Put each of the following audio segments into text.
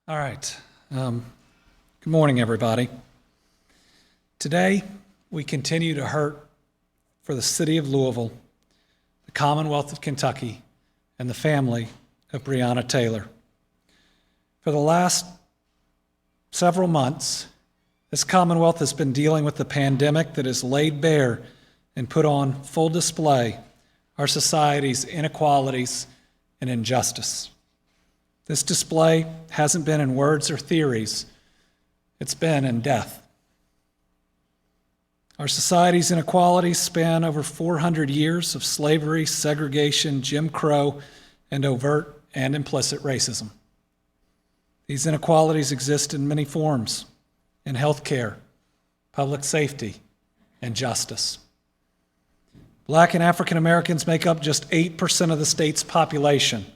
All right. Good morning, everybody. Today, we continue to hurt for the city of Louisville, the Commonwealth of Kentucky, and the family of Breonna Taylor. For the last several months, this Commonwealth has been dealing with the pandemic that has laid bare and put on full display our society's inequalities and injustice. This display hasn't been in words or theories, it's been in death. Our society's inequalities span over 400 years of slavery, segregation, Jim Crow, and overt and implicit racism. These inequalities exist in many forms: in healthcare, public safety, and justice. Black and African Americans make up just 8% of the state's population,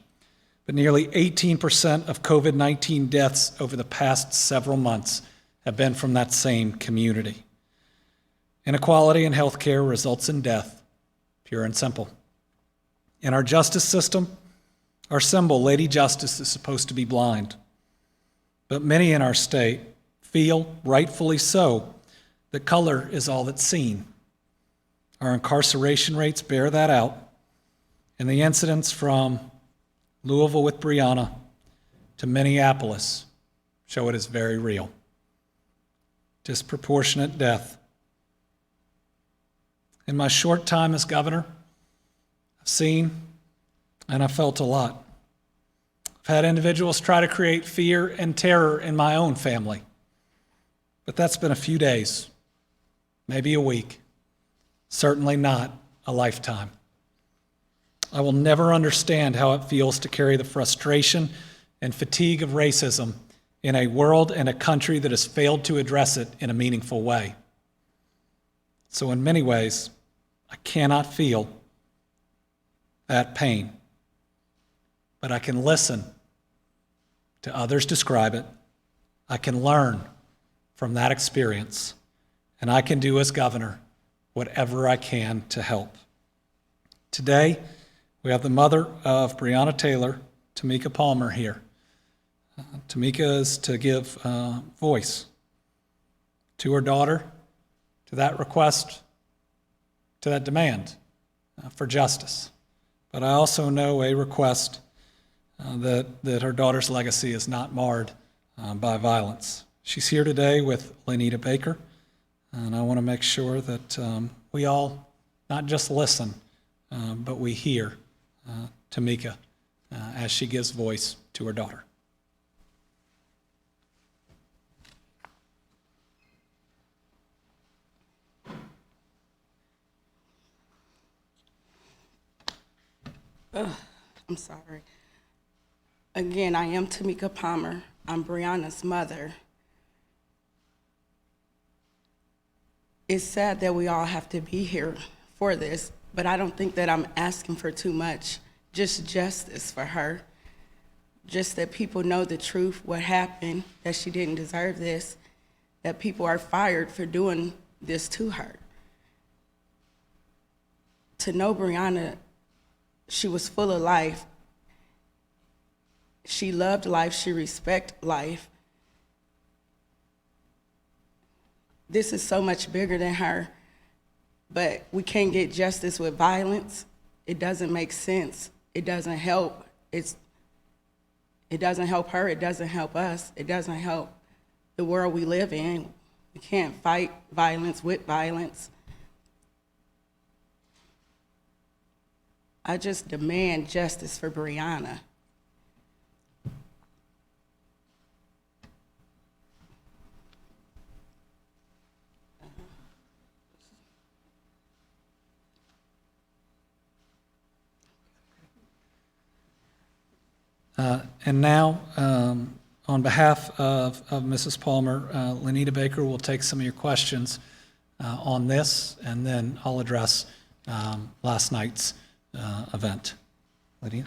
but nearly 18% of COVID-19 deaths over the past several months have been from that same community. Inequality in healthcare results in death, pure and simple. In our justice system, our symbol, Lady Justice, is supposed to be blind. But many in our state feel, rightfully so, that color is all that's seen. Our incarceration rates bear that out, and the incidents from Louisville with Breonna to Minneapolis show it is very real. Disproportionate death. In my short time as governor, I've seen and I've felt a lot. I've had individuals try to create fear and terror in my own family, but that's been a few days, maybe a week, certainly not a lifetime. I will never understand how it feels to carry the frustration and fatigue of racism in a world and a country that has failed to address it in a meaningful way. So in many ways, I cannot feel that pain, but I can listen to others describe it. I can learn from that experience, and I can do as governor whatever I can to help. Today, we have the mother of Breonna Taylor, Tamika Palmer, here. Tamika is to give voice to her daughter, to that request, to that demand for justice. But I also know a request that her daughter's legacy is not marred by violence. She's here today with Lenita Baker, and I want to make sure that we all not just listen, but we hear Tamika as she gives voice to her daughter. I'm sorry. Again, I am Tamika Palmer. I'm Breonna's mother. It's sad that we all have to be here for this, but I don't think that I'm asking for too much. Just justice for her. Just that people know the truth, what happened, that she didn't deserve this, that people are fired for doing this to her. To know Breonna, she was full of life. She loved life, she respected life. This is so much bigger than her, but we can't get justice with violence. It doesn't make sense. It doesn't help. It doesn't help her, it doesn't help us, it doesn't help the world we live in. We can't fight violence with violence. I just demand justice for Breonna. And now, on behalf of Mrs. Palmer, Lenita Baker will take some of your questions on this, and then I'll address last night's event. Lydia?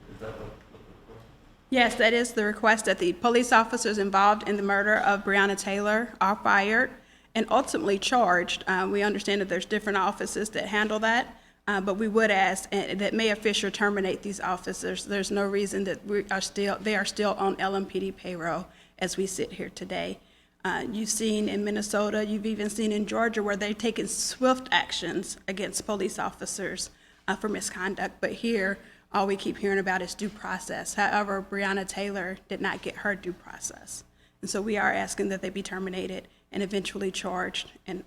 Is that what the Yes, that is the request, that the police officers involved in the murder of Breonna Taylor are fired and ultimately charged. We understand that there's different offices that handle that, but we would ask that Mayor Fisher terminate these officers. There's no reason that they are still on LMPD payroll as we sit here today. You've seen in Minnesota, you've even seen in Georgia, where they've taken swift actions against police officers for misconduct, but here, all we keep hearing about is due process. However, Breonna Taylor did not get her due process. And so we are asking that they be terminated and eventually charged. How do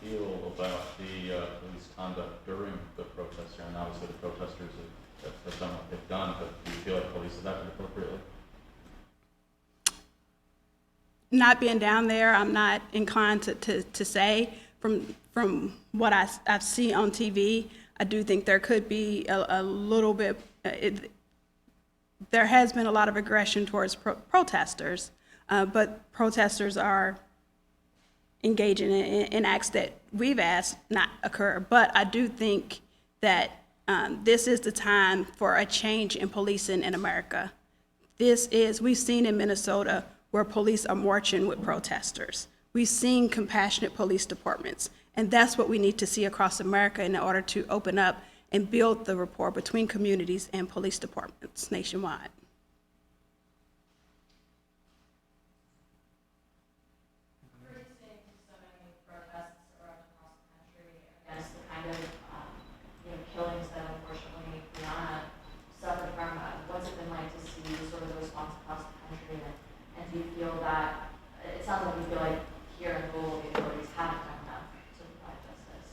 you feel about the police conduct during the protests here? And obviously the protesters have done what they've done, but do you feel like police have acted appropriately? Not being down there, I'm not inclined to say. From what I've seen on TV, I do think there could be a little bit, there has been a lot of aggression towards protesters, but protesters are engaging in acts that we've asked not occur. But I do think that this is the time for a change in policing in America. We've seen in Minnesota where police are marching with protesters. We've seen compassionate police departments, and that's what we need to see across America in order to open up and build the rapport between communities and police departments nationwide. We're seeing so many protests around across the country against the kind of killings that unfortunately Breonna suffered from. What's it been like to see sort of the response across the country, and do you feel that it sounds like you feel like here in Louisville the authorities haven't done enough to provide justice?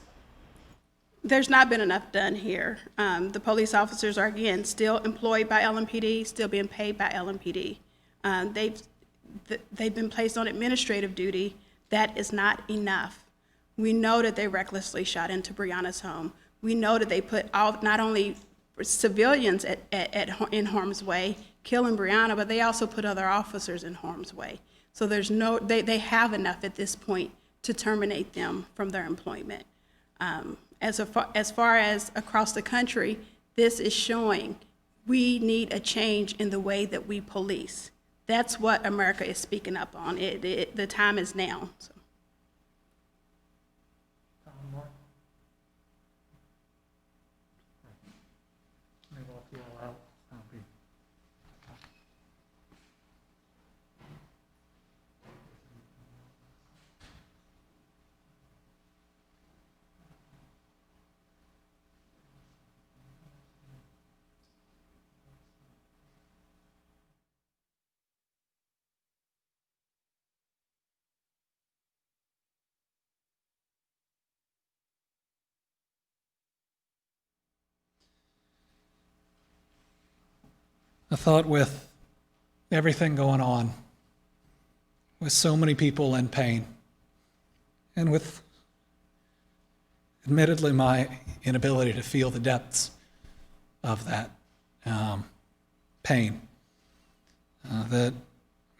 There's not been enough done here. The police officers are, again, still employed by LMPD, still being paid by LMPD. They've been placed on administrative duty. That is not enough. We know that they recklessly shot into Breonna's home. We know that they put not only civilians in harm's way, killing Breonna, but they also put other officers in harm's way. So they have enough at this point to terminate them from their employment. As far as across the country, this is showing we need a change in the way that we police. That's what America is speaking up on. The time is now. So. I thought with everything going on, with so many people in pain, and with admittedly my inability to feel the depths of that pain, that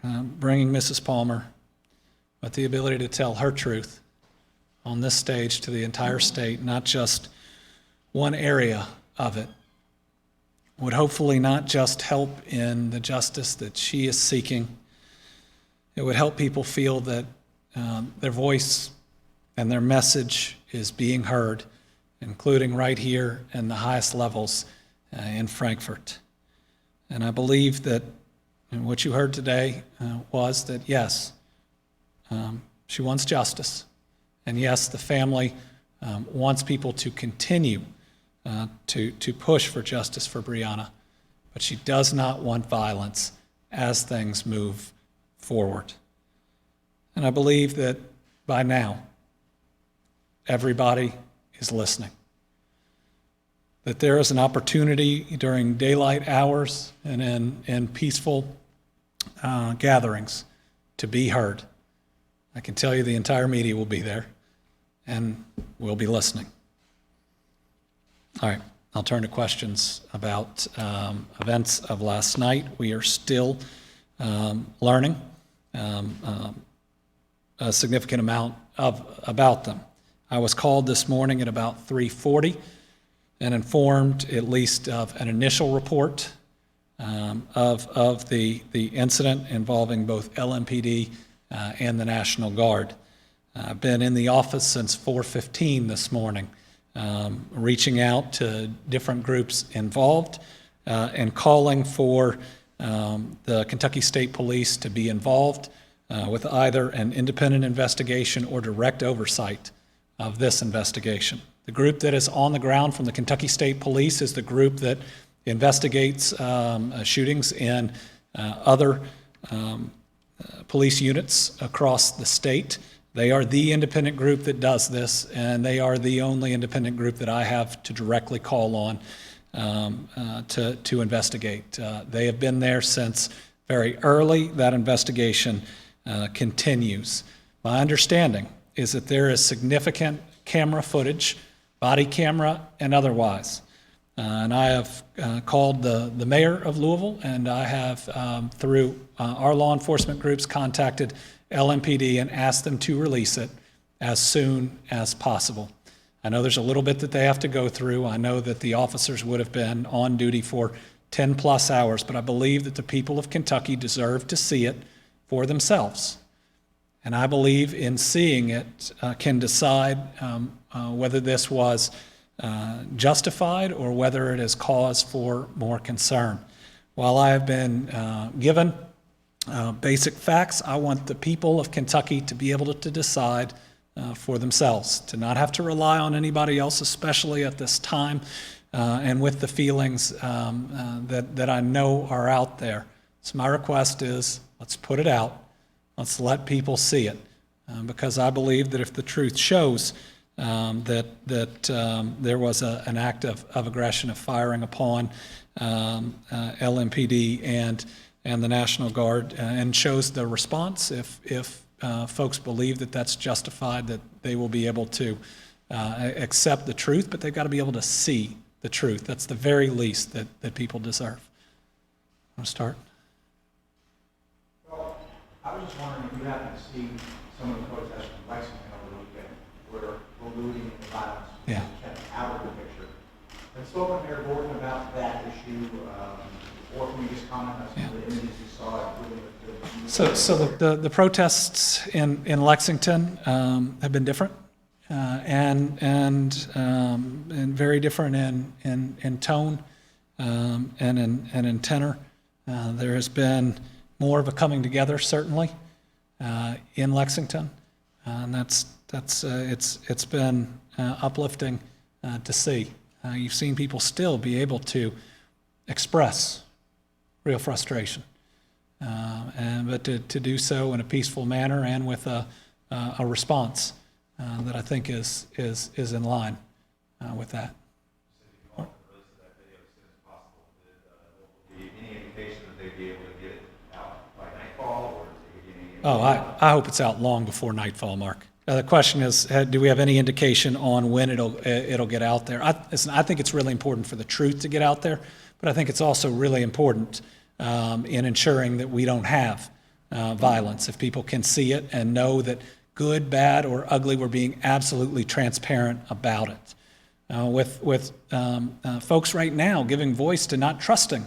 bringing Mrs. Palmer with the ability to tell her truth on this stage to the entire state, not just one area of it, would hopefully not just help in the justice that she is seeking. It would help people feel that their voice and their message is being heard, including right here in the highest levels in Frankfurt. And I believe that what you heard today was that, yes, she wants justice. And yes, the family wants people to continue to push for justice for Breonna, but she does not want violence as things move forward. And I believe that by now, everybody is listening. That there is an opportunity during daylight hours and in peaceful gatherings to be heard. I can tell you the entire media will be there, and we'll be listening. All right, I'll turn to questions about events of last night. We are still learning a significant amount about them. I was called this morning at about 3:40 and informed at least of an initial report of the incident involving both LMPD and the National Guard. I've been in the office since 4:15 this morning, reaching out to different groups involved and calling for the Kentucky State Police to be involved with either an independent investigation or direct oversight of this investigation. The group that is on the ground from the Kentucky State Police is the group that investigates shootings in other police units across the state. They are the independent group that does this, and they are the only independent group that I have to directly call on to investigate. They have been there since very early. That investigation continues. My understanding is that there is significant camera footage, body camera and otherwise. And I have called the mayor of Louisville, and I have, through our law enforcement groups, contacted LMPD and asked them to release it as soon as possible. I know there's a little bit that they have to go through. I know that the officers would have been on duty for 10+ hours, but I believe that the people of Kentucky deserve to see it for themselves. And I believe in seeing it can decide whether this was justified or whether it is cause for more concern. While I have been given basic facts, I want the people of Kentucky to be able to decide for themselves, to not have to rely on anybody else, especially at this time, and with the feelings that I know are out there. So my request is, let's put it out. Let's let people see it, because I believe that if the truth shows that there was an act of aggression, of firing upon LMPD and the National Guard, and shows the response, if folks believe that that's justified, that they will be able to accept the truth, but they've got to be able to see the truth. That's the very least that people deserve. Want to start? Well, I was just wondering if you happen to see some of the protests from Lexington over the weekend, where the looting and the violence was kept out of the picture. Have spoken to Mayor Gordon about that issue, or can you just comment on some of the images you saw, including the The protests in Lexington have been different and very different in tone and in tenor. There has been more of a coming together, certainly, in Lexington, and it's been uplifting to see. You've seen people still be able to express real frustration, but to do so in a peaceful manner and with a response that I think is in line with that. Oh, I hope it's out long before nightfall, Mark. The question is, do we have any indication on when it'll get out there? I think it's really important for the truth to get out there, but I think it's also really important in ensuring that we don't have violence. If people can see it and know that good, bad, or ugly, we're being absolutely transparent about it. With folks right now giving voice to not trusting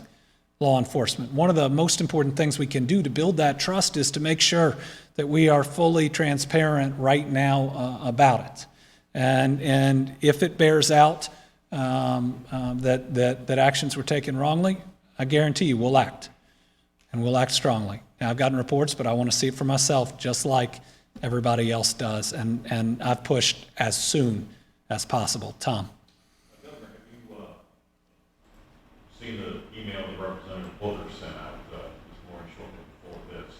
law enforcement. One of the most important things we can do to build that trust is to make sure that we are fully transparent right now about it. And if it bears out that actions were taken wrongly, I guarantee you we'll act, and we'll act strongly. Now, I've gotten reports, but I want to see it for myself just like everybody else does, and I've pushed as soon as possible. Tom. Governor, have you seen the email that Representative Booker sent out this morning, shortly before this?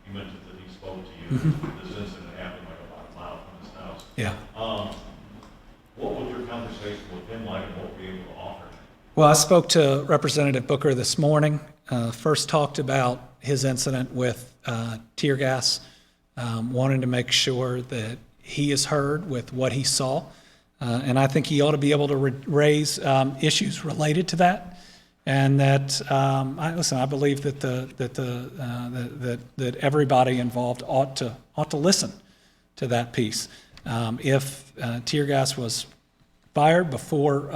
He mentioned that he spoke to you. This incident happened like about a mile from his house. Yeah. What was your conversation with him like, and what were you able to offer? Well, I spoke to Representative Booker this morning. First talked about his incident with tear gas, wanting to make sure that he is heard with what he saw. And I think he ought to be able to raise issues related to that. And that, I believe that that everybody involved ought to listen to that piece. If tear gas was transpired before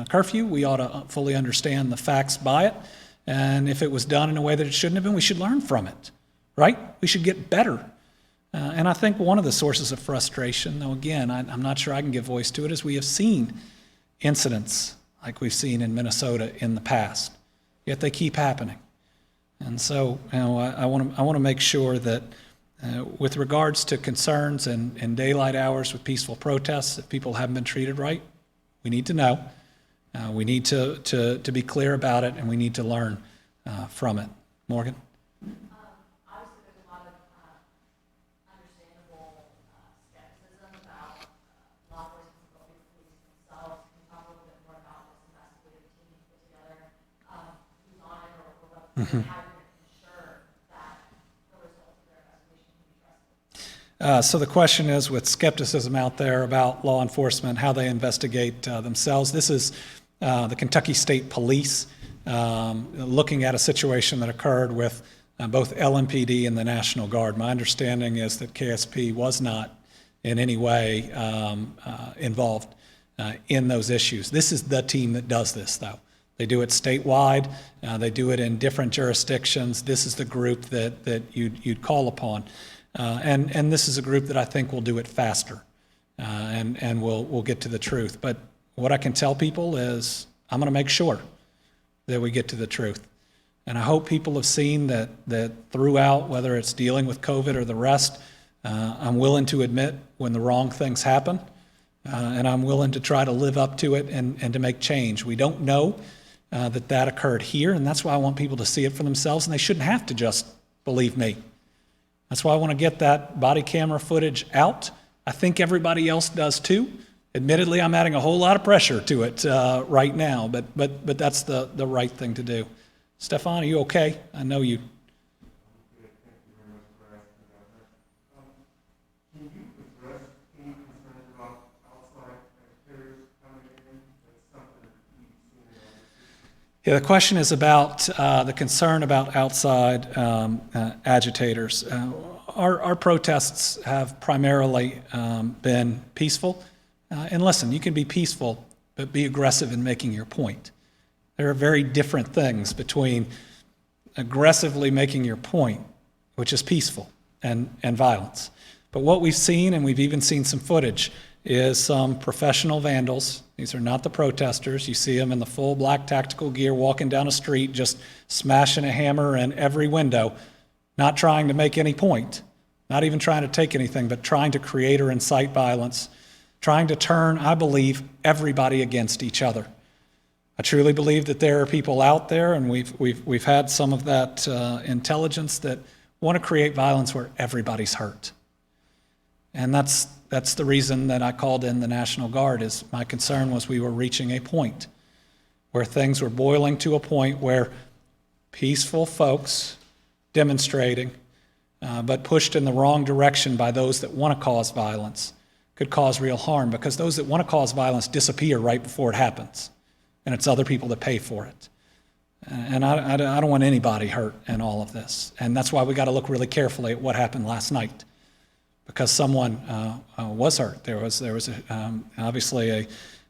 curfew. We ought to fully understand the facts by it. And if it was done in a way that it shouldn't have been, we should learn from it, right? We should get better. And I think one of the sources of frustration, though again, I'm not sure I can give voice to it, is we have seen incidents like we've seen in Minnesota in the past, yet they keep happening. And so, I want to make sure that with regards to concerns in daylight hours with peaceful protests, if people haven't been treated right, we need to know. We need to be clear about it, and we need to learn from it. Morgan? Obviously, there's a lot of understandable skepticism about law enforcement, but police themselves. Can you talk a little bit more about this investigative team you put together? Who's on it, or what, how you're going to ensure that the results of their investigation can be trusted? So the question is, with skepticism out there about law enforcement, how they investigate themselves, this is the Kentucky State Police looking at a situation that occurred with both LMPD and the National Guard. My understanding is that KSP was not in any way involved in those issues. This is the team that does this, though. They do it statewide. They do it in different jurisdictions. This is the group that you'd call upon. And this is a group that I think will do it faster, and we'll get to the truth. But what I can tell people is I'm going to make sure that we get to the truth. And I hope people have seen that throughout, whether it's dealing with COVID or the rest, I'm willing to admit when the wrong things happen, and I'm willing to try to live up to it and to make change. We don't know that occurred here, and that's why I want people to see it for themselves, and they shouldn't have to just believe me. That's why I want to get that body camera footage out. I think everybody else does too. Admittedly, I'm adding a whole lot of pressure to it right now, but that's the right thing to do. Stefan, are you okay? I know you. Can you address any concerns about outside actors coming in? That's something you've seen in other cities. Yeah, the question is about the concern about outside agitators. Our protests have primarily been peaceful. And listen, you can be peaceful, but be aggressive in making your point. There are very different things between aggressively making your point, which is peaceful, and violence. But what we've seen, and we've even seen some footage, is some professional vandals. These are not the protesters. You see them in the full black tactical gear walking down a street, just smashing a hammer in every window, not trying to make any point, not even trying to take anything, but trying to create or incite violence, trying to turn, I believe, everybody against each other. I truly believe that there are people out there, and we've had some of that intelligence that want to create violence where everybody's hurt. And that's the reason that I called in the National Guard. Is my concern was we were reaching a point where things were boiling to a point where peaceful folks demonstrating, but pushed in the wrong direction by those that want to cause violence, could cause real harm, because those that want to cause violence disappear right before it happens, and it's other people that pay for it. And I don't want anybody hurt in all of this, and that's why we got to look really carefully at what happened last night, because someone was hurt. There was obviously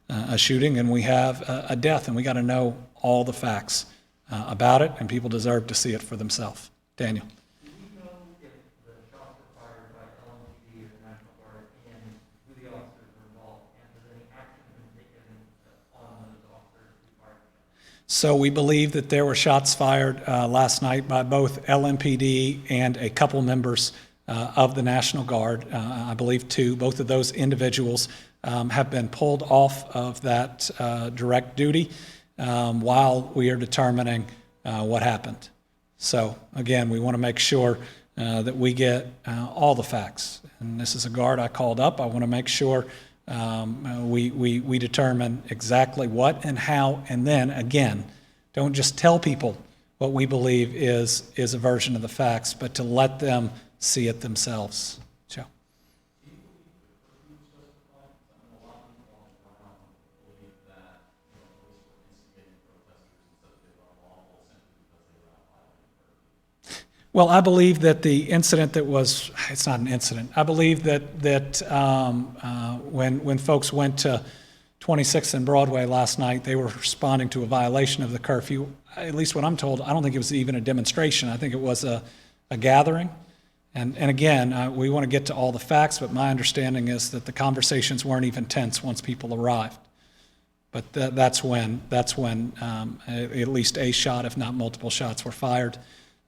a shooting, and we have a death, and we got to know all the facts about it, and people deserve to see it for themselves. Daniel. Do we know if the shots were fired by LMPD or the National Guard and who the officers were involved, and has any action been taken on those officers who fired? So we believe that there were shots fired last night by both LMPD and a couple members of the National Guard. I believe two. Both of those individuals have been pulled off of that direct duty while we are determining what happened. So again, we want to make sure that we get all the facts. And this is a guard I called up. I want to make sure we determine exactly what and how, and then again, don't just tell people what we believe is a version of the facts, but to let them see it themselves. Joe. Well, I believe that the incident that was, it's not an incident. I believe that when folks went to 26th and Broadway last night, they were responding to a violation of the curfew. At least what I'm told, I don't think it was even a demonstration. I think it was a gathering. And again, we want to get to all the facts, but my understanding is that the conversations weren't even tense once people arrived. But that's when at least a shot, if not multiple shots, were fired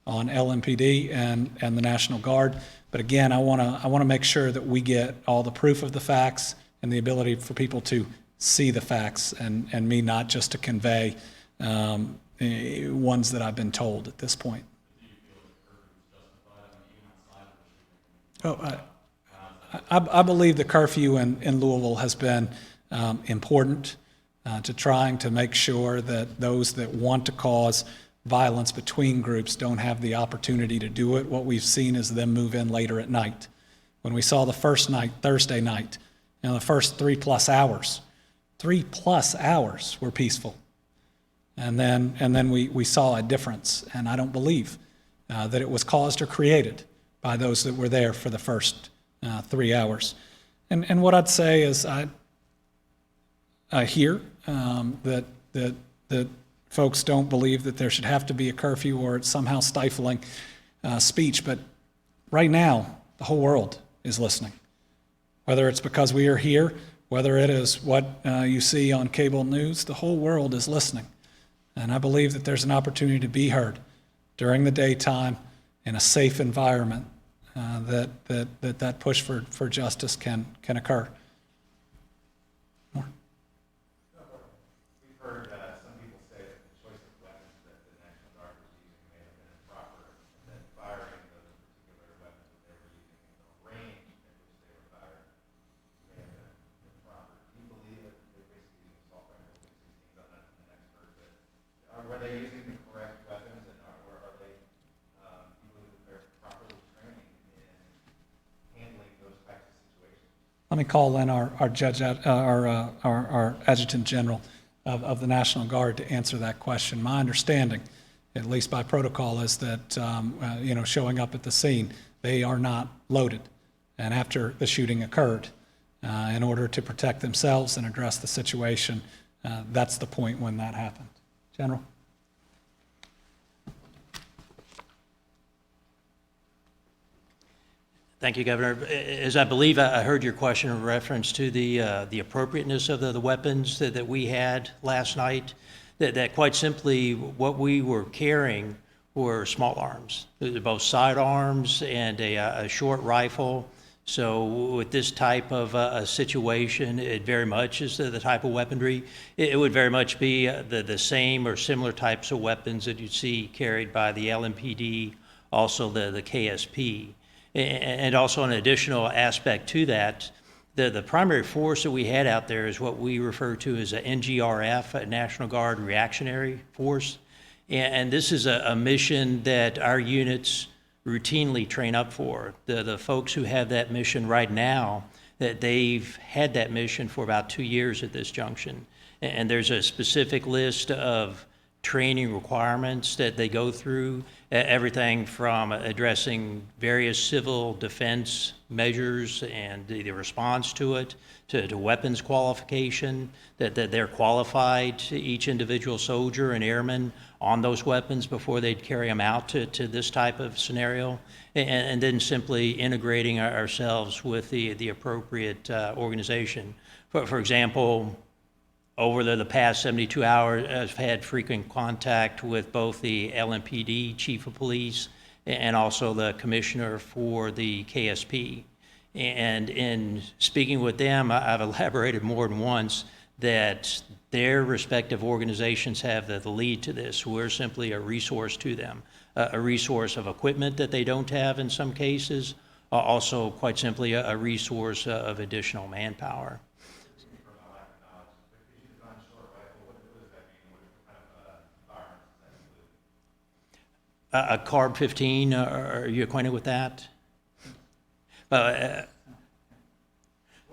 on LMPD and the National Guard. But again, I want to make sure that we get all the proof of the facts and the ability for people to see the facts and me not just to convey ones that I've been told at this point. Oh, I believe the curfew in Louisville has been important to trying to make sure that those that want to cause violence between groups don't have the opportunity to do it. What we've seen is them move in later at night. When we saw the first night, Thursday night, the first 3+ hours were peaceful. And then we saw a difference, and I don't believe that it was caused or created by those that were there for the first 3 hours. And what I'd say is I hear that folks don't believe that there should have to be a curfew or it's somehow stifling speech, but right now the whole world is listening. Whether it's because we are here, whether it is what you see on cable news, the whole world is listening. And I believe that there's an opportunity to be heard during the daytime in a safe environment that push for justice can occur. More. We've heard some people say that the choice of weapons that the National Guard was using may have been improper, and that firing those particular weapons that they were using in the range at which they were fired may have been improper. Do you believe that they're basically using assault rifles and 16s? I'm not an expert, but were they using the correct weapons, and are they, do you believe that they're properly trained in handling those types of situations? Let me call in our Adjutant General of the National Guard to answer that question. My understanding, at least by protocol, is that showing up at the scene, they are not loaded. And after the shooting occurred, in order to protect themselves and address the situation, that's the point when that happened. General? Thank you, Governor. As I believe I heard your question in reference to the appropriateness of the weapons that we had last night, that quite simply what we were carrying were small arms, both sidearms and a short rifle. So with this type of a situation, it very much is the type of weaponry. It would very much be the same or similar types of weapons that you'd see carried by the LMPD, also the KSP. And also an additional aspect to that, the primary force that we had out there is what we refer to as a NGRF, a National Guard Reactionary Force. And this is a mission that our units routinely train up for. The folks who have that mission right now, that they've had that mission for about 2 years at this junction. And there's a specific list of training requirements that they go through, everything from addressing various civil defense measures and the response to it, to weapons qualification, that they're qualified, each individual soldier and airman, on those weapons before they'd carry them out to this type of scenario, and then simply integrating ourselves with the appropriate organization. For example, over the past 72 hours, I've had frequent contact with both the LMPD chief of police and also the commissioner for the KSP. And in speaking with them, I've elaborated more than once that their respective organizations have the lead to this. We're simply a resource to them, a resource of equipment that they don't have in some cases, also quite simply a resource of additional manpower. A Carb 15, are you acquainted with that? I mean, it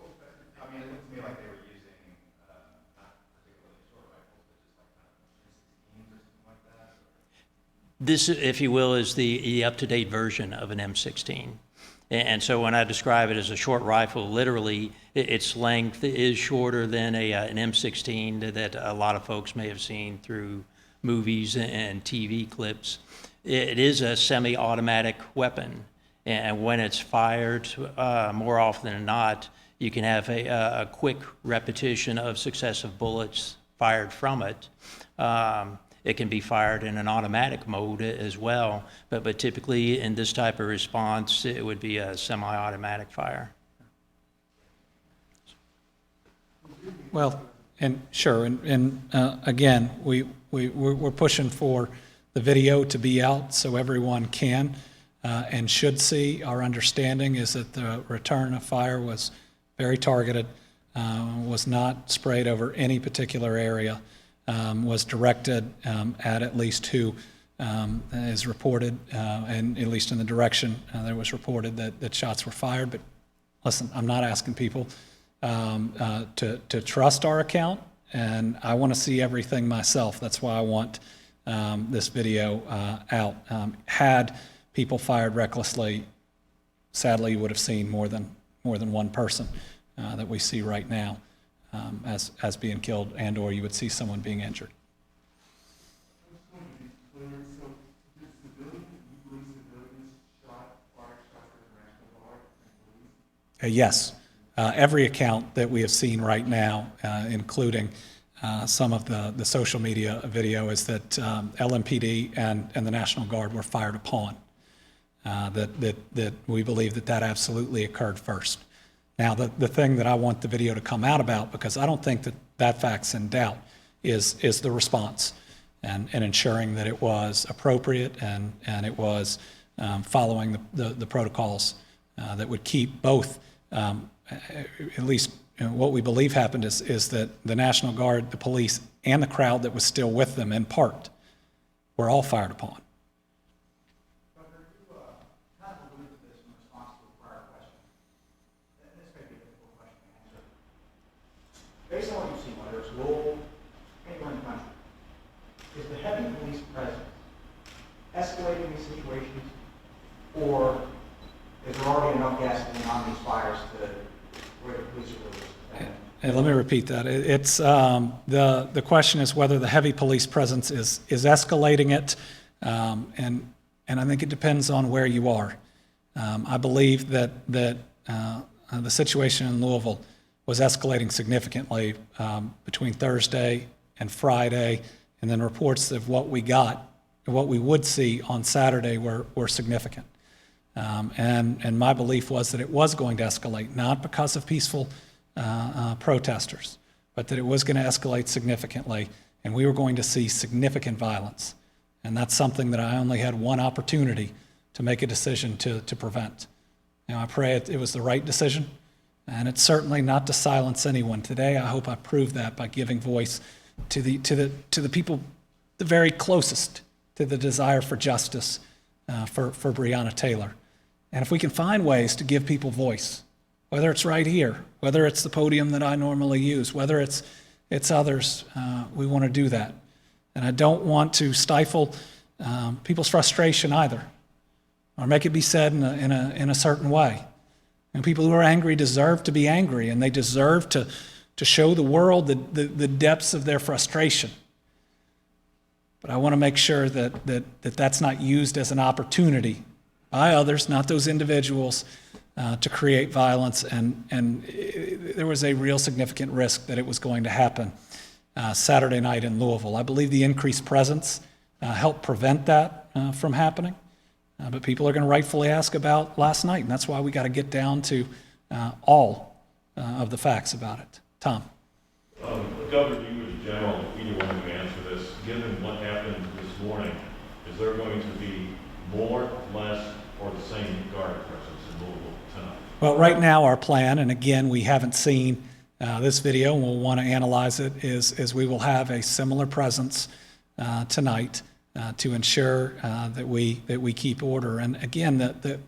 looked to me like they were using not particularly short rifles, but just like kind of 16s or something like that. This, if you will, is the up-to-date version of an M16. And so when I describe it as a short rifle, literally, its length is shorter than an M16 that a lot of folks may have seen through movies and TV clips. It is a semi-automatic weapon, and when it's fired, more often than not, you can have a quick repetition of successive bullets fired from it. It can be fired in an automatic mode as well, but typically in this type of response, it would be a semi-automatic fire. Well, and sure, and again, we're pushing for the video to be out so everyone can and should see. Our understanding is that the return of fire was very targeted, was not sprayed over any particular area, was directed at least who is reported, and at least in the direction that was reported that shots were fired. But listen, I'm not asking people to trust our account, and I want to see everything myself. That's why I want this video out. Had people fired recklessly, sadly, you would have seen more than one person that we see right now as being killed, and/or you would see someone being injured. I just want to be clear, so did civilians, you believe civilians fired shots at the National Guard and police? Yes. Every account that we have seen right now, including some of the social media video, is that LMPD and the National Guard were fired upon. That we believe that absolutely occurred first. Now, the thing that I want the video to come out about, because I don't think that fact's in doubt, is the response and ensuring that it was appropriate and it was following the protocols that would keep both, at least what we believe happened is that the National Guard, the police, and the crowd that was still with them in part were all fired upon. Governor, you kind of alluded to this in response to a prior question. And this may be a difficult question to answer. Based on what you've seen, whether it's Louisville, anywhere in the country, is the heavy police presence escalating these situations, or is there already enough gasoline on these fires to where the police are really? Hey, let me repeat that. It's the question is whether the heavy police presence is escalating it, and I think it depends on where you are. I believe that the situation in Louisville was escalating significantly between Thursday and Friday, and then reports of what we got, what we would see on Saturday were significant. And my belief was that it was going to escalate, not because of peaceful protesters, but that it was going to escalate significantly, and we were going to see significant violence. And that's something that I only had one opportunity to make a decision to prevent. I pray it was the right decision, and it's certainly not to silence anyone. Today, I hope I proved that by giving voice to the people the very closest to the desire for justice for Breonna Taylor. And if we can find ways to give people voice, whether it's right here, whether it's the podium that I normally use, whether it's others, we want to do that. And I don't want to stifle people's frustration either, or make it be said in a certain way. And people who are angry deserve to be angry, and they deserve to show the world the depths of their frustration. But I want to make sure that's not used as an opportunity by others, not those individuals, to create violence, and there was a real significant risk that it was going to happen Saturday night in Louisville. I believe the increased presence helped prevent that from happening, but people are going to rightfully ask about last night, and that's why we got to get down to all of the facts about it. Tom. Governor, you as general, either one of you answer this. Given what happened this morning, is there going to be more, less, or the same guard presence in Louisville tonight? Well, right now our plan, and again, we haven't seen this video, and we'll want to analyze it, is we will have a similar presence tonight to ensure that we keep order. And again, the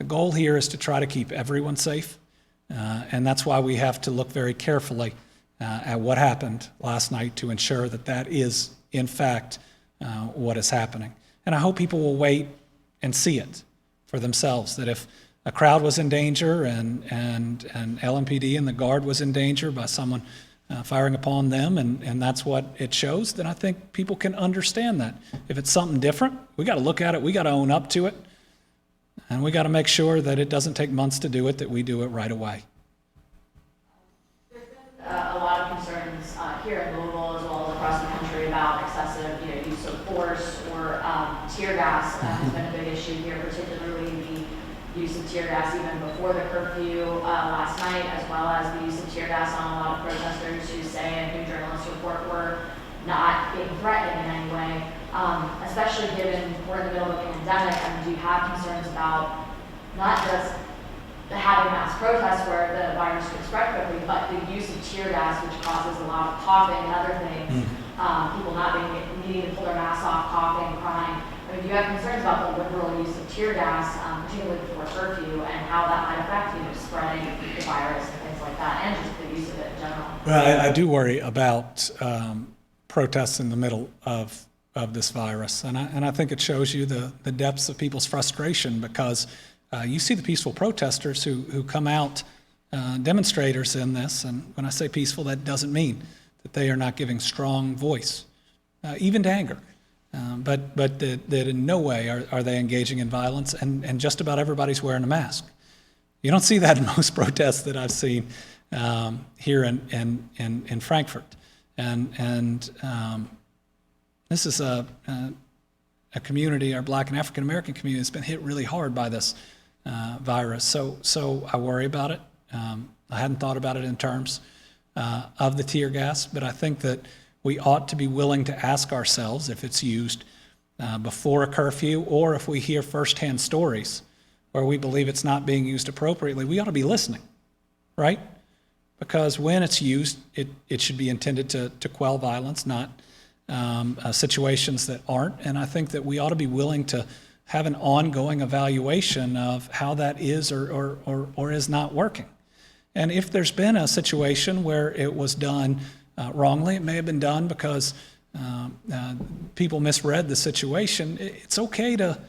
goal here is to try to keep everyone safe, and that's why we have to look very carefully at what happened last night to ensure that is, in fact, what is happening. And I hope people will wait and see it for themselves, that if a crowd was in danger and LMPD and the guard was in danger by someone firing upon them, and that's what it shows, then I think people can understand that. If it's something different, we got to look at it, we got to own up to it, and we got to make sure that it doesn't take months to do it, that we do it right away. There's been a lot of concerns here in Louisville as well as across the country about excessive, use of force or tear gas has been a big issue here, particularly the use of tear gas even before the curfew last night, as well as the use of tear gas on a lot of protesters who say, and who journalists report were not being threatened in any way, especially given we're in the middle of a pandemic. I mean, do you have concerns about not just having mass protests where the virus could spread quickly, but the use of tear gas, which causes a lot of coughing and other things, people not needing to pull their masks off, coughing, crying. I mean, do you have concerns about the liberal use of tear gas, particularly before curfew, and how that might affect, spreading the virus and things like that, and just the use of it in general? Well, I do worry about protests in the middle of this virus, and I think it shows you the depths of people's frustration, because you see the peaceful protesters who come out, demonstrators in this, and when I say peaceful, that doesn't mean that they are not giving strong voice, even to anger. But that in no way are they engaging in violence, and just about everybody's wearing a mask. You don't see that in most protests that I've seen here in Frankfurt. And this is a community, our Black and African American community, that's been hit really hard by this virus. So I worry about it. I hadn't thought about it in terms of the tear gas, but I think that we ought to be willing to ask ourselves if it's used before a curfew, or if we hear firsthand stories where we believe it's not being used appropriately, we ought to be listening, right? Because when it's used, it should be intended to quell violence, not situations that aren't. And I think that we ought to be willing to have an ongoing evaluation of how that is or is not working. And if there's been a situation where it was done wrongly, it may have been done because people misread the situation, it's okay to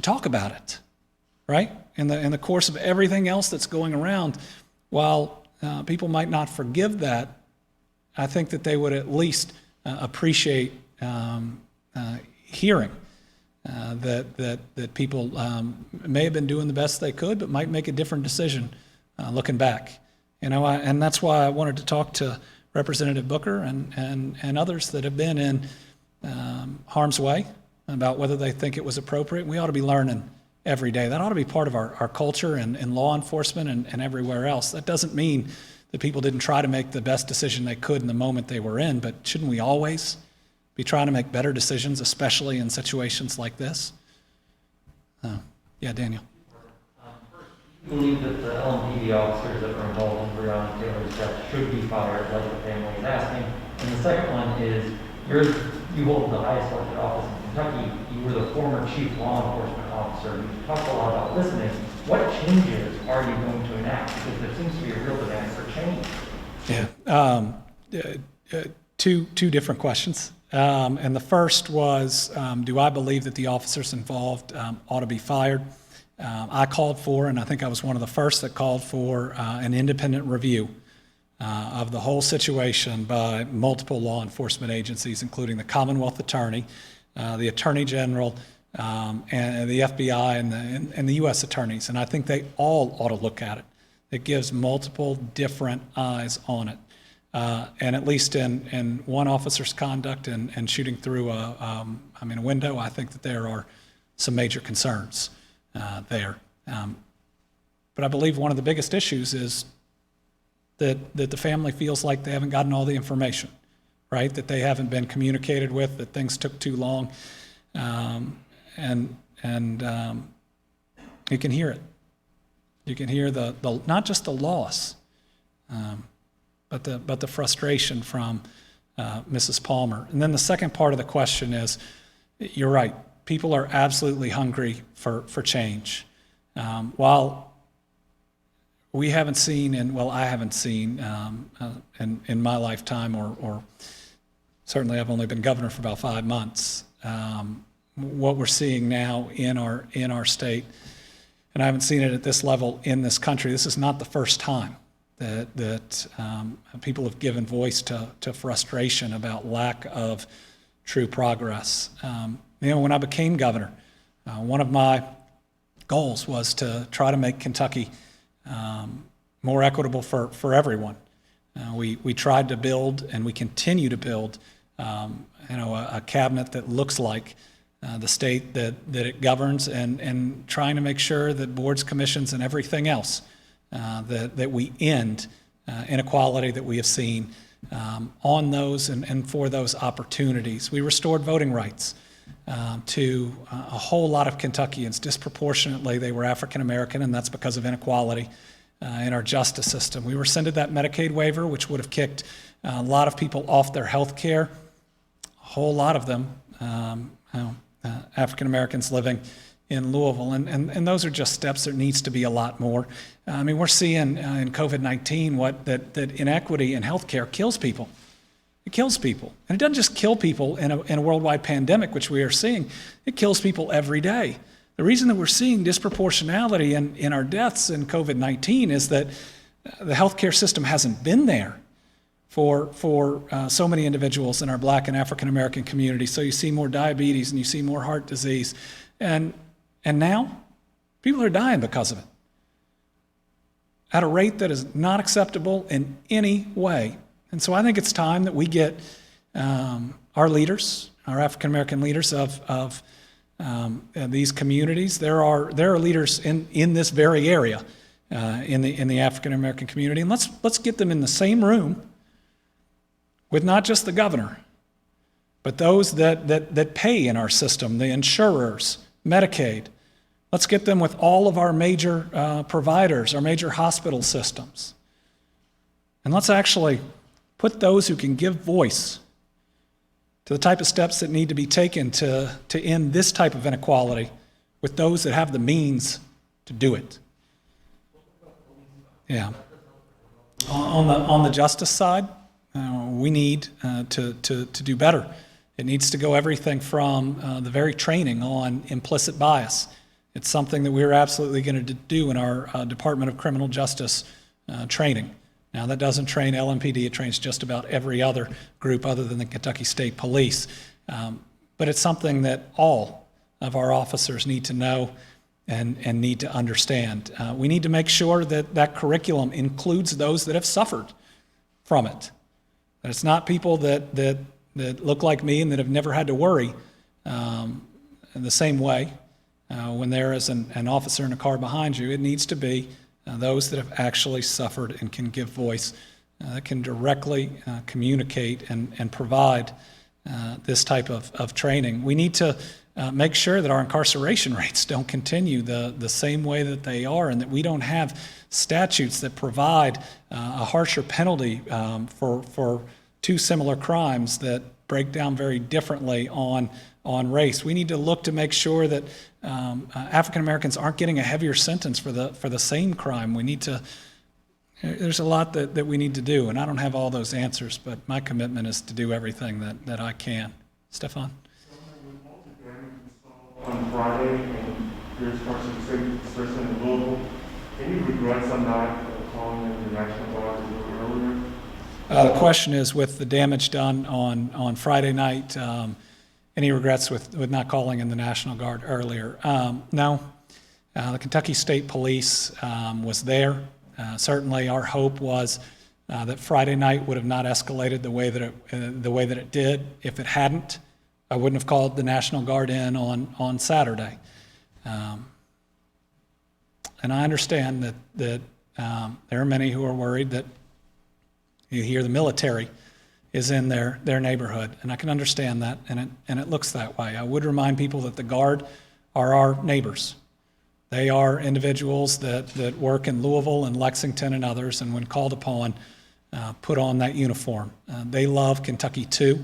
talk about it, right? In the course of everything else that's going around, while people might not forgive that, I think that they would at least appreciate hearing that people may have been doing the best they could, but might make a different decision looking back. And that's why I wanted to talk to Representative Booker and others that have been in harm's way about whether they think it was appropriate. We ought to be learning every day. That ought to be part of our culture and law enforcement and everywhere else. That doesn't mean that people didn't try to make the best decision they could in the moment they were in, but shouldn't we always be trying to make better decisions, especially in situations like this? Yeah, Daniel. First, do you believe that the LMPD officers that were involved in Breonna Taylor's death should be fired, like the family is asking? And the second one is, you hold the highest elected office in Kentucky. You were the former chief law enforcement officer. You talked a lot about listening. What changes are you going to enact? Because there seems to be a real demand for change. Yeah. Two different questions. And the first was, do I believe that the officers involved ought to be fired? I called for, and I think I was one of the first that called for an independent review of the whole situation by multiple law enforcement agencies, including the Commonwealth Attorney, the Attorney General, and the FBI and the U.S. attorneys. And I think they all ought to look at it. It gives multiple different eyes on it. And at least in one officer's conduct and shooting through a window, I think that there are some major concerns there. But I believe one of the biggest issues is that the family feels like they haven't gotten all the information, right? That they haven't been communicated with, that things took too long. And you can hear it. You can hear the not just the loss, but the frustration from Mrs. Palmer. And then the second part of the question is, you're right, people are absolutely hungry for change. While we haven't seen, I haven't seen in my lifetime, or certainly I've only been governor for about 5 months, what we're seeing now in our state and I haven't seen it at this level in this country. This is not the first time that people have given voice to frustration about lack of true progress. When I became governor, one of my goals was to try to make Kentucky more equitable for everyone. We tried to build, and we continue to build, a cabinet that looks like the state that it governs, and trying to make sure that boards, commissions, and everything else, that we end inequality that we have seen on those and for those opportunities. We restored voting rights to a whole lot of Kentuckians. Disproportionately, they were African American, and that's because of inequality in our justice system. We rescinded that Medicaid waiver, which would have kicked a lot of people off their health care, a whole lot of them, African Americans living in Louisville. And those are just steps. There needs to be a lot more. We're seeing in COVID-19 that inequity in health care kills people. It kills people. And it doesn't just kill people in a worldwide pandemic, which we are seeing. It kills people every day. The reason that we're seeing disproportionality in our deaths in COVID-19 is that the healthcare system hasn't been there for so many individuals in our Black and African American community. So you see more diabetes and you see more heart disease. And now people are dying because of it at a rate that is not acceptable in any way. And so I think it's time that we get our leaders, our African American leaders of these communities. There are leaders in this very area in the African American community, and let's get them in the same room with not just the governor, but those that pay in our system, the insurers, Medicaid. Let's get them with all of our major providers, our major hospital systems, and let's actually put those who can give voice to the type of steps that need to be taken to end this type of inequality with those that have the means to do it. Yeah. On the justice side, we need to do better. It needs to go everything from the very training on implicit bias. It's something that we're absolutely going to do in our Department of Criminal Justice training. Now, that doesn't train LMPD. It trains just about every other group other than the Kentucky State Police. But it's something that all of our officers need to know and need to understand. We need to make sure that curriculum includes those that have suffered from it. That it's not people that look like me and that have never had to worry in the same way when there is an officer in a car behind you. It needs to be those that have actually suffered and can give voice, that can directly communicate and provide this type of training. We need to make sure that our incarceration rates don't continue the same way that they are, and that we don't have statutes that provide a harsher penalty for two similar crimes that break down very differently on race. We need to look to make sure that African Americans aren't getting a heavier sentence for the same crime. There's a lot that we need to do, and I don't have all those answers, but my commitment is to do everything that I can. Stefan? On Friday, and there's person in Louisville. Any regrets on not calling in the National Guard a little earlier? The question is, with the damage done on Friday night, any regrets with not calling in the National Guard earlier? No. The Kentucky State Police was there. Certainly our hope was that Friday night would have not escalated the way that it did. If it hadn't, I wouldn't have called the National Guard in on Saturday. And I understand that there are many who are worried that you hear the military is in their neighborhood, and I can understand that, and it looks that way. I would remind people that the Guard are our neighbors. They are individuals that work in Louisville and Lexington and others, and when called upon, put on that uniform. They love Kentucky too.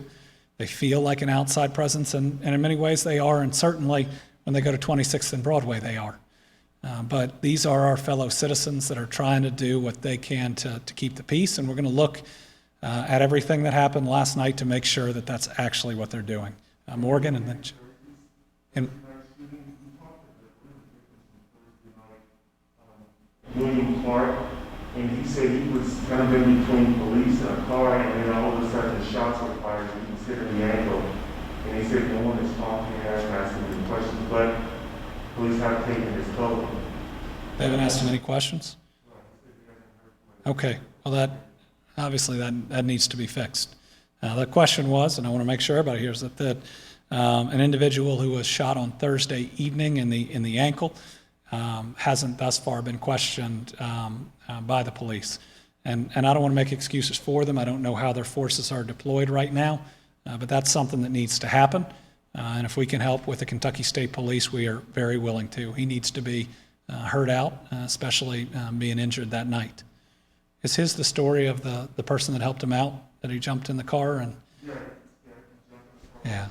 They feel like an outside presence, and in many ways they are, and certainly when they go to 26th and Broadway, they are. But these are our fellow citizens that are trying to do what they can to keep the peace, and we're going to look at everything that happened last night to make sure that that's actually what they're doing. Morgan, and then... William Clark, and he said he was kind of in between police and a car, and then all of a sudden shots were fired, and he was hit in the ankle. And he said no one is talking, asking any questions, but police have taken his clothing. They haven't asked him any questions? Okay, well, that, obviously, that needs to be fixed. The question was, and I want to make sure everybody hears it, that an individual who was shot on Thursday evening in the ankle hasn't thus far been questioned by the police. And I don't want to make excuses for them. I don't know how their forces are deployed right now, but that's something that needs to happen. And if we can help with the Kentucky State Police, we are very willing to. He needs to be heard out, especially being injured that night. Is his the story of the person that helped him out, that he jumped in the car and? Yeah.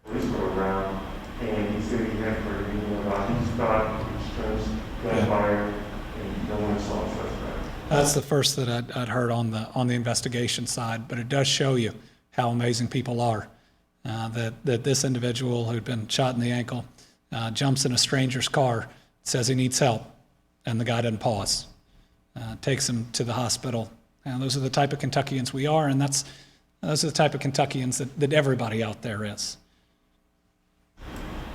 Police were around, and he said he hadn't heard anyone about it. He just thought it was strange gunfire, and no one saw a suspect. That's the first that I'd heard on the investigation side, but it does show you how amazing people are. That this individual who'd been shot in the ankle jumps in a stranger's car, says he needs help, and the guy doesn't pause. Takes him to the hospital. And those are the type of Kentuckians we are, and those are the type of Kentuckians that everybody out there is.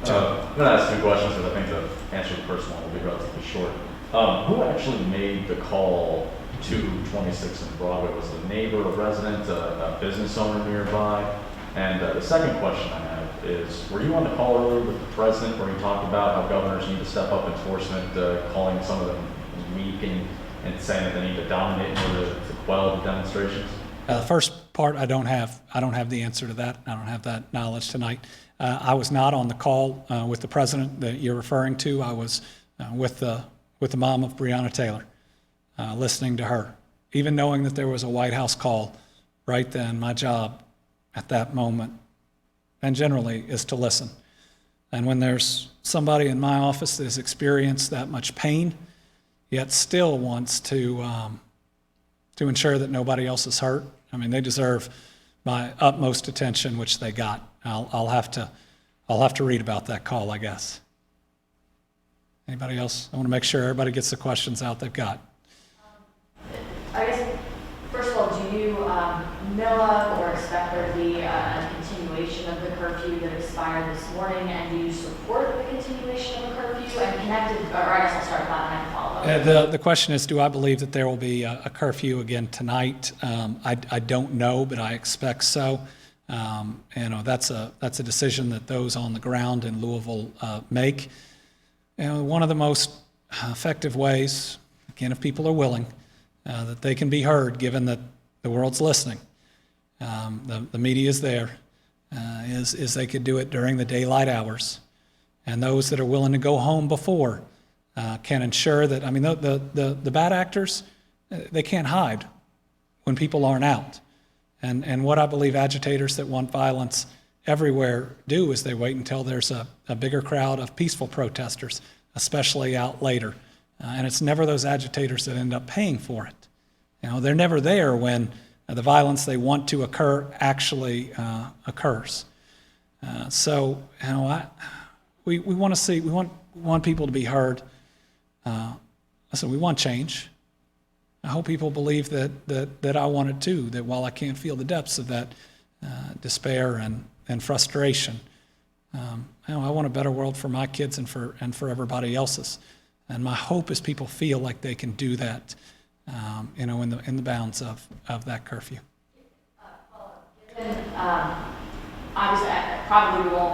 I'm going to ask two questions because I think the answer to the first one will be relatively short. Who actually made the call to 26 and Broadway? Was it a neighbor, a resident, a business owner nearby? And the second question I have is, were you on the call earlier with the president where he talked about how governors need to step up enforcement, calling some of them weak and saying that they need to dominate in order to quell the demonstrations? The first part, I don't have the answer to that. I don't have that knowledge tonight. I was not on the call with the president that you're referring to. I was with the mom of Breonna Taylor, listening to her. Even knowing that there was a White House call right then, my job at that moment, and generally, is to listen. And when there's somebody in my office that has experienced that much pain, yet still wants to ensure that nobody else is hurt, I mean, they deserve my utmost attention, which they got. I'll have to read about that call, I guess. Anybody else? I want to make sure everybody gets the questions out they've got. I guess, first of all, do you know of or expect there to be a continuation of the curfew that expired this morning, and do you support the continuation of the curfew? And connected, or I guess I'll start with that and I can follow up. The question is, do I believe that there will be a curfew again tonight? I don't know, but I expect so. That's a decision that those on the ground in Louisville make. One of the most effective ways, again, if people are willing, that they can be heard, given that the world's listening, the media is there, is they could do it during the daylight hours. And those that are willing to go home before can ensure that, I mean, the bad actors, they can't hide when people aren't out. And what I believe agitators that want violence everywhere do is they wait until there's a bigger crowd of peaceful protesters, especially out later. And it's never those agitators that end up paying for it. They're never there when the violence they want to occur actually occurs. We want to see, we want people to be heard. Listen, we want change. I hope people believe that I want it too, that while I can't feel the depths of that despair and frustration, I want a better world for my kids and for everybody else's. And my hope is people feel like they can do that, in the bounds of that curfew. Given, obviously,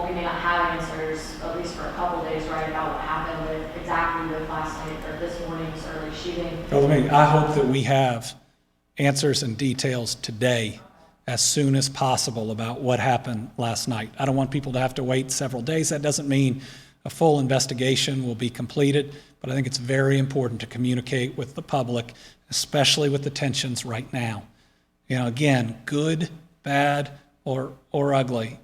we may not have answers, at least for a couple days, right, about what happened with last night or this morning's early shooting. I hope that we have answers and details today as soon as possible about what happened last night. I don't want people to have to wait several days. That doesn't mean a full investigation will be completed, but I think it's very important to communicate with the public, especially with the tensions right now. Again, good, bad, or ugly.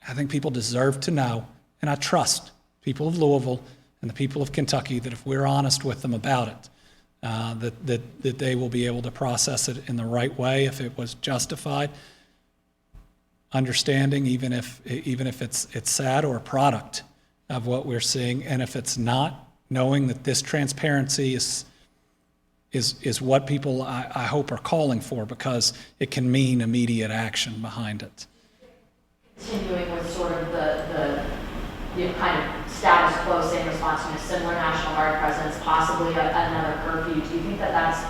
I think people deserve to know, and I trust people of Louisville and the people of Kentucky that if we're honest with them about it, that they will be able to process it in the right way if it was justified, understanding even if it's sad or a product of what we're seeing, and if it's not, knowing that this transparency is what people, I hope, are calling for, because it can mean immediate action behind it. Continuing with sort of the kind of status quo, same response, similar National Guard presence, possibly another curfew. Do you think that that's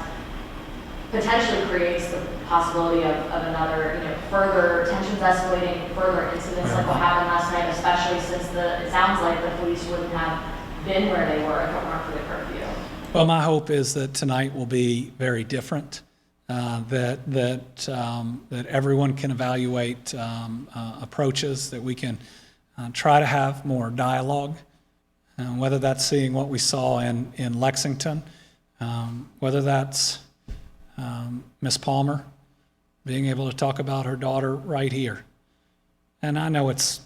potentially creates the possibility of another, further tensions escalating, further incidents like what happened last night, especially since it sounds like the police wouldn't have been where they were if it weren't for the curfew? Well, my hope is that tonight will be very different, that everyone can evaluate approaches, that we can try to have more dialogue, whether that's seeing what we saw in Lexington, whether that's Ms. Palmer being able to talk about her daughter right here. And I know it's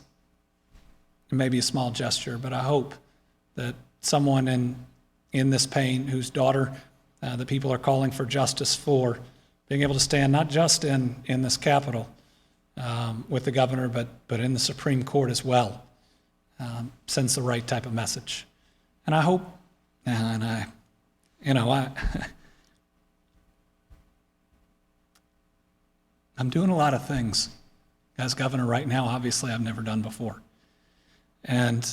maybe a small gesture, but I hope that someone in this pain, whose daughter the people are calling for justice for, being able to stand not just in this Capitol with the governor, but in the Supreme Court as well, sends the right type of message. And I hope, I'm doing a lot of things as governor right now, obviously, I've never done before. And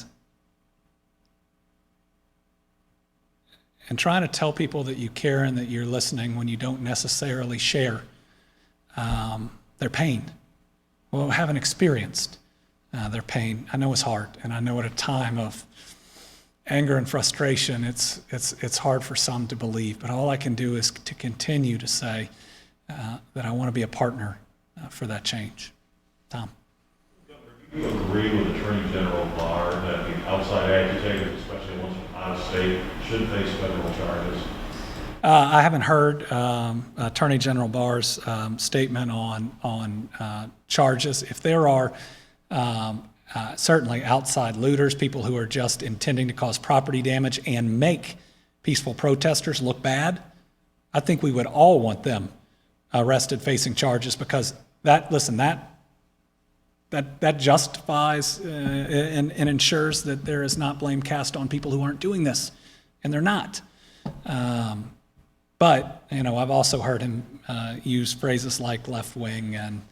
trying to tell people that you care and that you're listening when you don't necessarily share their pain. Well, haven't experienced their pain. I know it's hard, and I know at a time of anger and frustration, it's hard for some to believe. But all I can do is to continue to say that I want to be a partner for that change. Tom. Do you agree with Attorney General Barr that the outside agitators, especially ones from out of state, should face federal charges? I haven't heard Attorney General Barr's statement on charges. If there are certainly outside looters, people who are just intending to cause property damage and make peaceful protesters look bad, I think we would all want them arrested, facing charges, because that justifies and ensures that there is not blame cast on people who aren't doing this, and they're not. But I've also heard him use phrases like left wing, and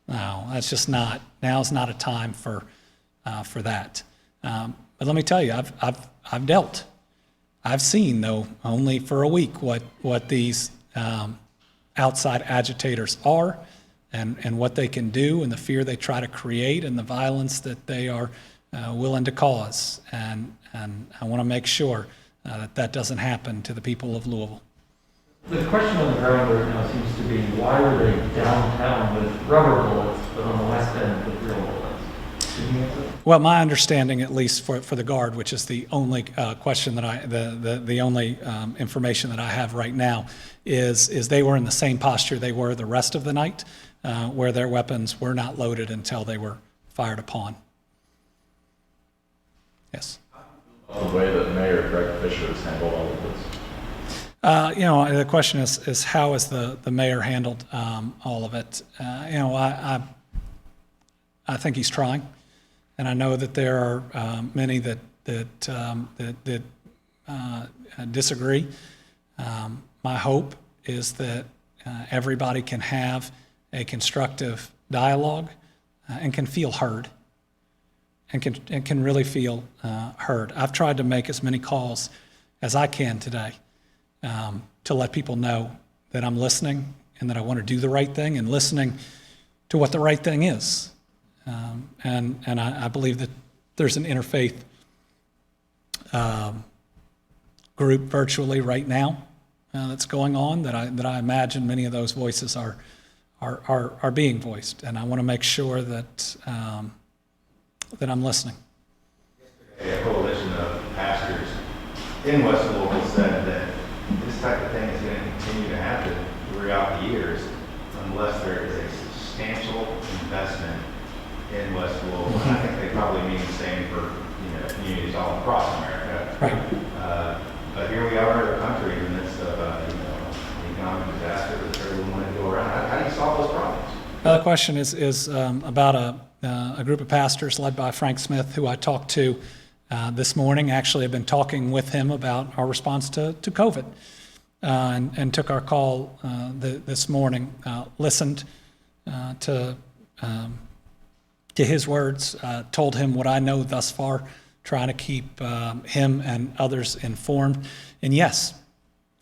no, that's just not. Now's not a time for that. But let me tell you, I've dealt. I've seen, though only for a week, what these outside agitators are, and what they can do, and the fear they try to create, and the violence that they are willing to cause. And I want to make sure that doesn't happen to the people of Louisville. The question on the ground right now seems to be, why were they downtown with rubber bullets, but on the west end with real bullets? Can you answer? Well, my understanding, at least for the Guard, which is the only question that the only information that I have right now, is they were in the same posture they were the rest of the night, where their weapons were not loaded until they were fired upon. Yes. The way that Mayor Greg Beshear has handled all of this. The question is how has the mayor handled all of it? I think he's trying, and I know that there are many that disagree. My hope is that everybody can have a constructive dialogue and can feel heard, and can really feel heard. I've tried to make as many calls as I can today to let people know that I'm listening and that I want to do the right thing, and listening to what the right thing is. And I believe that there's an interfaith group virtually right now that's going on that I imagine many of those voices are being voiced, and I want to make sure that that I'm listening. A coalition of pastors in West Louisville said that this type of thing is going to continue to happen throughout the years unless there is a substantial investment in West Louisville. And I think they probably mean the same for communities all across America. Right. But here we are in a country in the midst of an economic disaster that everyone wanted to go around. How do you solve those problems? Another question is about a group of pastors led by Frank Smith, who I talked to This morning, actually, I've been talking with him about our response to COVID, and took our call this morning, listened to his words, told him what I know thus far, trying to keep him and others informed. And yes,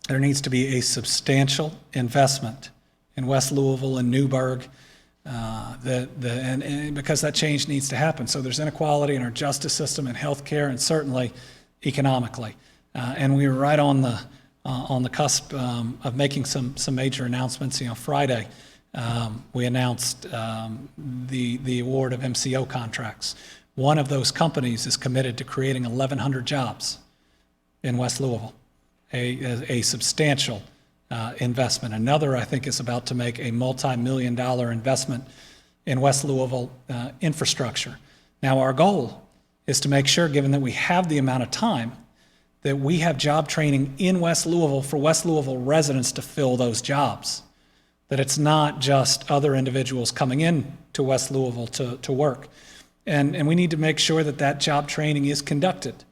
there needs to be a substantial investment in West Louisville and Newburgh, and because that change needs to happen. So there's inequality in our justice system and healthcare, and certainly economically. And we were right on the cusp of making some major announcements. Friday we announced the award of MCO contracts. One of those companies is committed to creating 1,100 jobs in West Louisville, a substantial investment. Another, I think, is about to make a multi-million-dollar investment in West Louisville infrastructure. Now, our goal is to make sure, given that we have the amount of time, that we have job training in West Louisville for West Louisville residents to fill those jobs, that it's not just other individuals coming in to West Louisville to work. And we need to make sure that that job training is conducted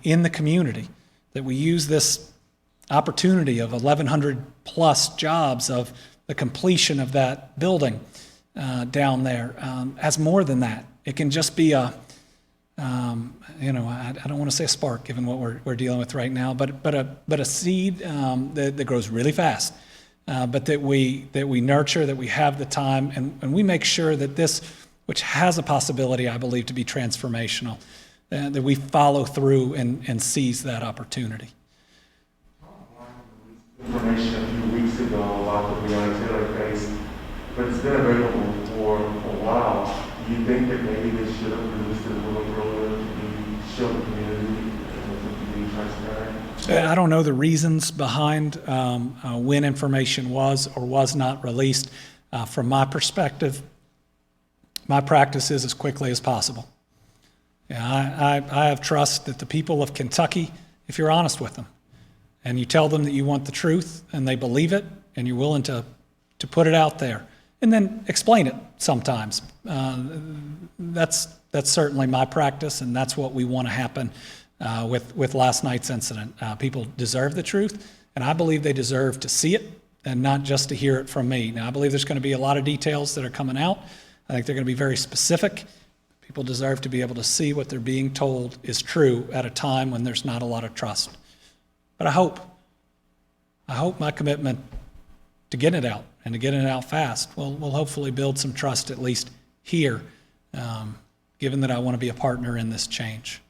in the community, that we use this opportunity of 1,100 plus jobs, of the completion of that building down there, as more than that. It can just be I don't want to say a spark given what we're dealing with right now, but a seed that grows really fast, but that we nurture, that we have the time, and we make sure that this, which has a possibility, I believe, to be transformational, that we follow through and seize that opportunity. Information a few weeks ago about the Breonna Taylor case, but it's been available for a while. Do you think that maybe they should have released it a little earlier to show the community and to be transparent? I don't know the reasons behind when information was or was not released. From my perspective, my practice is as quickly as possible. I have trust that the people of Kentucky, if you're honest with them, and you tell them that you want the truth, and they believe it, and you're willing to put it out there, and then explain it sometimes. That's certainly my practice, and that's what we want to happen with last night's incident. People deserve the truth, and I believe they deserve to see it and not just to hear it from me. Now, I believe there's going to be a lot of details that are coming out. I think they're going to be very specific. People deserve to be able to see what they're being told is true at a time when there's not a lot of trust. But I hope my commitment to getting it out and to getting it out fast will hopefully build some trust, at least here, given that I want to be a partner in this change.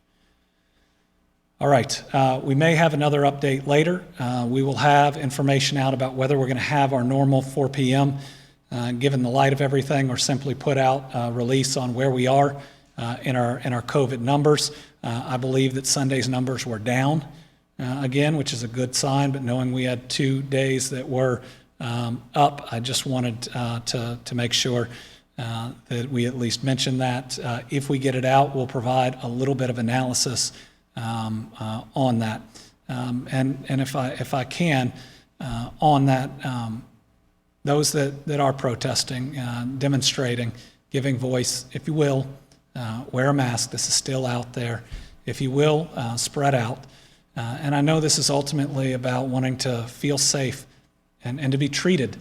All right, we may have another update later. We will have information out about whether we're going to have our normal 4 p.m. Given the light of everything, or simply put out a release on where we are in our COVID numbers. I believe that Sunday's numbers were down again, which is a good sign, but knowing we had 2 days that were up, I just wanted to make sure that we at least mention that. If we get it out, we'll provide a little bit of analysis on that. And if I can, on that, those that are protesting, demonstrating, giving voice, if you will, wear a mask. This is still out there. If you will, spread out. And I know this is ultimately about wanting to feel safe and to be treated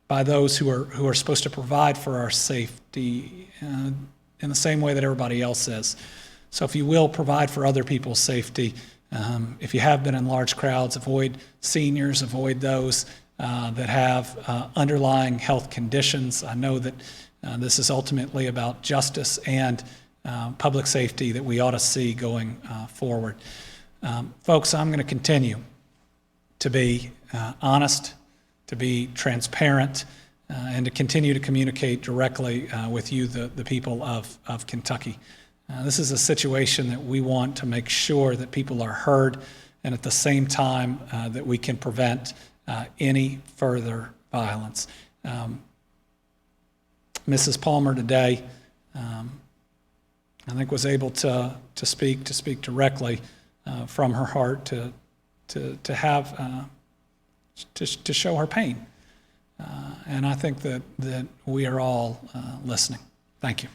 by those who are supposed to provide for our safety in the same way that everybody else is. So if you will, provide for other people's safety. If you have been in large crowds, avoid seniors, avoid those that have underlying health conditions. I know that this is ultimately about justice and public safety that we ought to see going forward. Folks, I'm going to continue to be honest, to be transparent, and to continue to communicate directly with you, the people of Kentucky. This is a situation that we want to make sure that people are heard, and at the same time that we can prevent any further violence. Mrs. Palmer today, I think, was able to speak directly from her heart, to have to show her pain, and I think that we are all listening. Thank you.